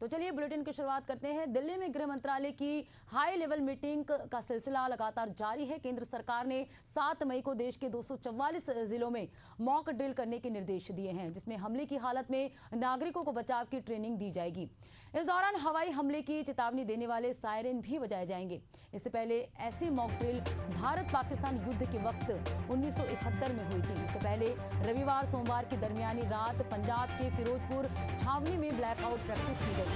तो चलिए बुलेटिन की शुरुआत करते हैं। दिल्ली में गृह मंत्रालय की हाई लेवल मीटिंग का सिलसिला लगातार जारी है। केंद्र सरकार ने 7 मई को देश के 244 जिलों में मॉक ड्रिल करने के निर्देश दिए हैं, जिसमें हमले की हालत में नागरिकों को बचाव की ट्रेनिंग दी जाएगी। इस दौरान हवाई हमले की चेतावनी देने वाले सायरन भी बजाए जाएंगे। इससे पहले ऐसी मॉक ड्रिल भारत पाकिस्तान युद्ध के वक्त 1971 में हुई थी। इससे पहले रविवार सोमवार की दरमियानी रात पंजाब के फिरोजपुर छावनी में ब्लैकआउट प्रैक्टिस की गई।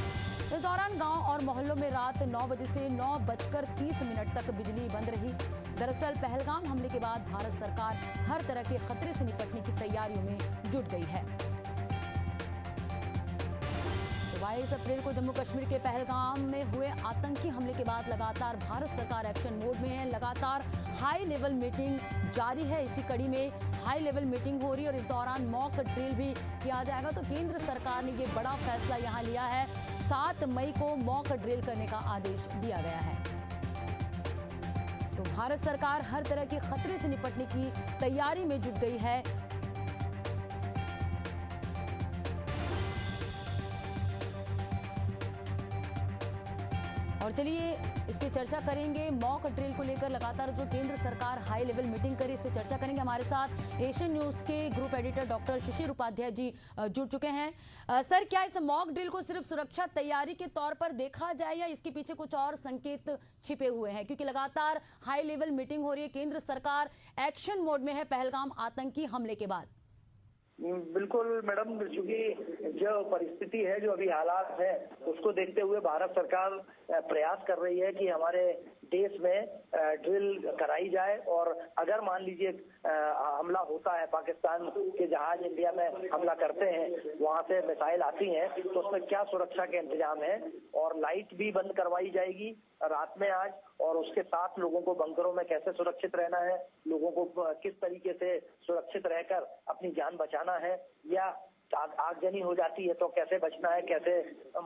इस दौरान गांव और मोहल्लों में रात 9 बजे से 9:30 तक बिजली बंद रही। दरअसल पहलगाम हमले के बाद भारत सरकार हर तरह के खतरे से निपटने की तैयारियों में जुट गई है। 22 अप्रैल को जम्मू कश्मीर के पहलगाम में हुए आतंकी हमले के बाद लगातार भारत सरकार एक्शन मोड में है। लगातार हाई लेवल मीटिंग जारी है। इसी कड़ी में हाई लेवल मीटिंग हो रही है और इस दौरान मॉक ड्रिल भी किया जाएगा। तो केंद्र सरकार ने ये बड़ा फैसला यहाँ लिया है। 7 मई को मॉक ड्रिल करने का आदेश दिया गया है। तो भारत सरकार हर तरह के खतरे से निपटने की तैयारी में जुट गई है। और चलिए इस पे चर्चा करेंगे। मॉक ड्रिल को लेकर लगातार जो केंद्र सरकार हाई लेवल मीटिंग करे, इस पे चर्चा करेंगे। हमारे साथ एशियन न्यूज के ग्रुप एडिटर डॉक्टर शिशिर उपाध्याय जी जुड़ चुके हैं। सर, क्या इस मॉक ड्रिल को सिर्फ सुरक्षा तैयारी के तौर पर देखा जाए या इसके पीछे कुछ और संकेत छिपे हुए हैं? क्योंकि लगातार हाई लेवल मीटिंग हो रही है, केंद्र सरकार एक्शन मोड में है पहलगाम आतंकी हमले के बाद। बिल्कुल मैडम, चूंकि जो परिस्थिति है, जो अभी हालात है, उसको देखते हुए भारत सरकार प्रयास कर रही है कि हमारे देश में ड्रिल कराई जाए। और अगर मान लीजिए हमला होता है, पाकिस्तान के जहाज इंडिया में हमला करते हैं, वहां से मिसाइल आती हैं, तो उसमें क्या सुरक्षा के इंतजाम है। और लाइट भी बंद करवाई जाएगी रात में आज, और उसके साथ लोगों को बंकरों में कैसे सुरक्षित रहना है, लोगों को किस तरीके से सुरक्षित रहकर अपनी जान बचाना है, या आगजनी हो जाती है तो कैसे बचना है, कैसे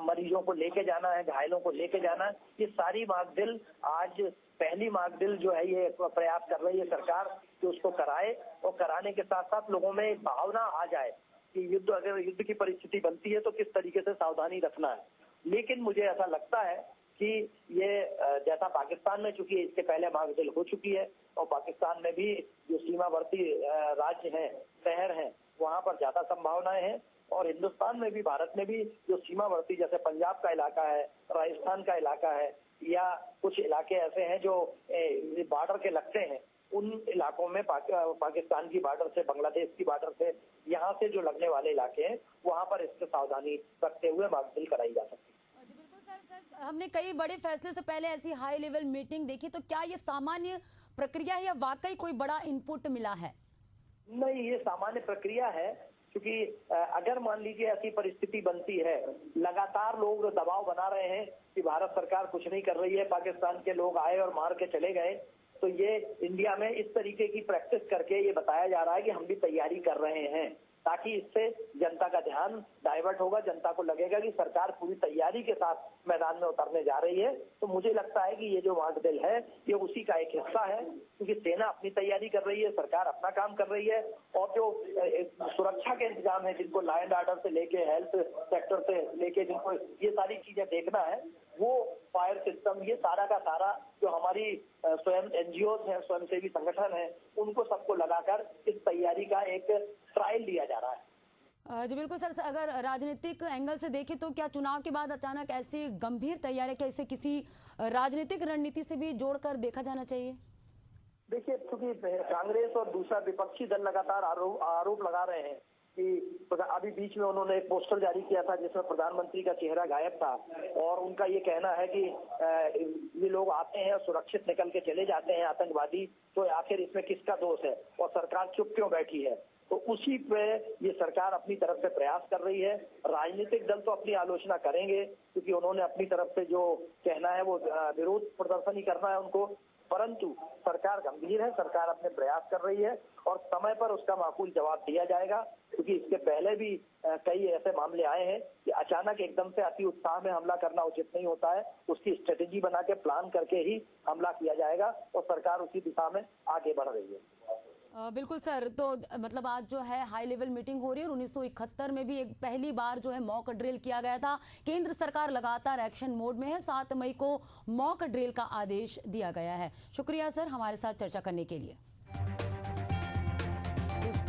मरीजों को लेके जाना है, घायलों को लेके जाना है। ये सारी मॉक ड्रिल आज पहली मॉक ड्रिल जो है, ये प्रयास कर रही है सरकार कि उसको कराए, और कराने के साथ साथ लोगों में एक भावना आ जाए कि अगर युद्ध की परिस्थिति बनती है तो किस तरीके से सावधानी रखना है। लेकिन मुझे ऐसा लगता है कि ये जैसा पाकिस्तान में, चूंकि इसके पहले मॉक ड्रिल हो चुकी है, और पाकिस्तान में भी जो सीमावर्ती राज्य हैं, शहर हैं, वहां पर ज्यादा संभावनाएं हैं। और हिंदुस्तान में भी, भारत में भी जो सीमावर्ती, जैसे पंजाब का इलाका है, राजस्थान का इलाका है, या कुछ इलाके ऐसे हैं जो बॉर्डर के लगते हैं, उन इलाकों में पाकिस्तान की बॉर्डर से, बांग्लादेश की बॉर्डर से, यहाँ से जो लगने वाले इलाके हैं, वहां पर इससे सावधानी रखते हुए मॉक ड्रिल कराई जा सकती है। हमने कई बड़े फैसले से पहले ऐसी हाई लेवल मीटिंग देखी, तो क्या ये सामान्य प्रक्रिया है या वाकई कोई बड़ा इनपुट मिला है? नहीं, ये सामान्य प्रक्रिया है, क्योंकि अगर मान लीजिए ऐसी परिस्थिति बनती है, लगातार लोग दबाव बना रहे हैं कि भारत सरकार कुछ नहीं कर रही है, पाकिस्तान के लोग आए और मार के चले गए, तो ये इंडिया में इस तरीके की प्रैक्टिस करके ये बताया जा रहा है कि हम भी तैयारी कर रहे हैं, ताकि इससे जनता का ध्यान डाइवर्ट होगा, जनता को लगेगा कि सरकार पूरी तैयारी के साथ मैदान में उतरने जा रही है। तो मुझे लगता है कि ये जो मॉक ड्रिल है, ये उसी का एक हिस्सा है, क्योंकि सेना अपनी तैयारी कर रही है, सरकार अपना काम कर रही है, और जो सुरक्षा के इंतजाम है, जिनको लॉ एंड ऑर्डर से लेके हेल्थ सेक्टर से लेके जिनको ये सारी चीजें देखना है, वो फायर सिस्टम, ये सारा का सारा जो हमारी स्वयं एनजीओ हैं, स्वयंसेवी संगठन है, उनको सबको लगाकर इस तैयारी का एक ट्रायल लिया जा रहा है। जी बिल्कुल सर, अगर राजनीतिक एंगल से देखें तो क्या चुनाव के बाद अचानक ऐसी गंभीर तैयारी, क्या इसे किसी राजनीतिक रणनीति से भी जोड़कर देखा जाना चाहिए? देखिए, क्योंकि कांग्रेस और दूसरा विपक्षी दल लगातार आरोप लगा रहे हैं कि अभी बीच में उन्होंने एक पोस्टर जारी किया था जिसमें प्रधानमंत्री का चेहरा गायब था, और उनका ये कहना है कि ये लोग आते हैं और सुरक्षित निकल के चले जाते हैं आतंकवादी, तो आखिर इसमें किसका दोष है, और सरकार चुप क्यों बैठी है। तो उसी पे ये सरकार अपनी तरफ से प्रयास कर रही है। राजनीतिक दल तो अपनी आलोचना करेंगे, क्योंकि उन्होंने अपनी तरफ से जो कहना है वो विरोध प्रदर्शन ही करना है उनको, परंतु सरकार गंभीर है, सरकार अपने प्रयास कर रही है, और समय पर उसका माकूल जवाब दिया जाएगा। क्योंकि इसके पहले भी कई ऐसे मामले आए हैं कि अचानक एकदम से अति उत्साह में हमला करना उचित नहीं होता है, उसकी स्ट्रेटेजी बना के प्लान करके ही हमला किया जाएगा, और सरकार उसी दिशा में आगे बढ़ रही है। बिल्कुल सर। तो मतलब आज जो है हाई लेवल मीटिंग हो रही है और 1971 में भी एक पहली बार जो है मॉक ड्रिल किया गया था। केंद्र सरकार लगातार एक्शन मोड में है। 7 मई को मॉक ड्रिल का आदेश दिया गया है। शुक्रिया सर हमारे साथ चर्चा करने के लिए।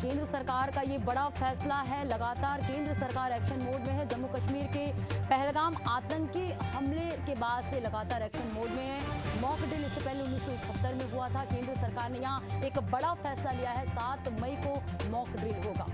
केंद्र सरकार का ये बड़ा फैसला है। लगातार केंद्र सरकार एक्शन मोड में है। जम्मू कश्मीर के पहलगाम आतंकी हमले के बाद से लगातार एक्शन मोड में है। मॉक ड्रिल इससे पहले 1971 में हुआ था। केंद्र सरकार ने यहाँ एक बड़ा फैसला लिया है। 7 मई को मॉक ड्रिल होगा।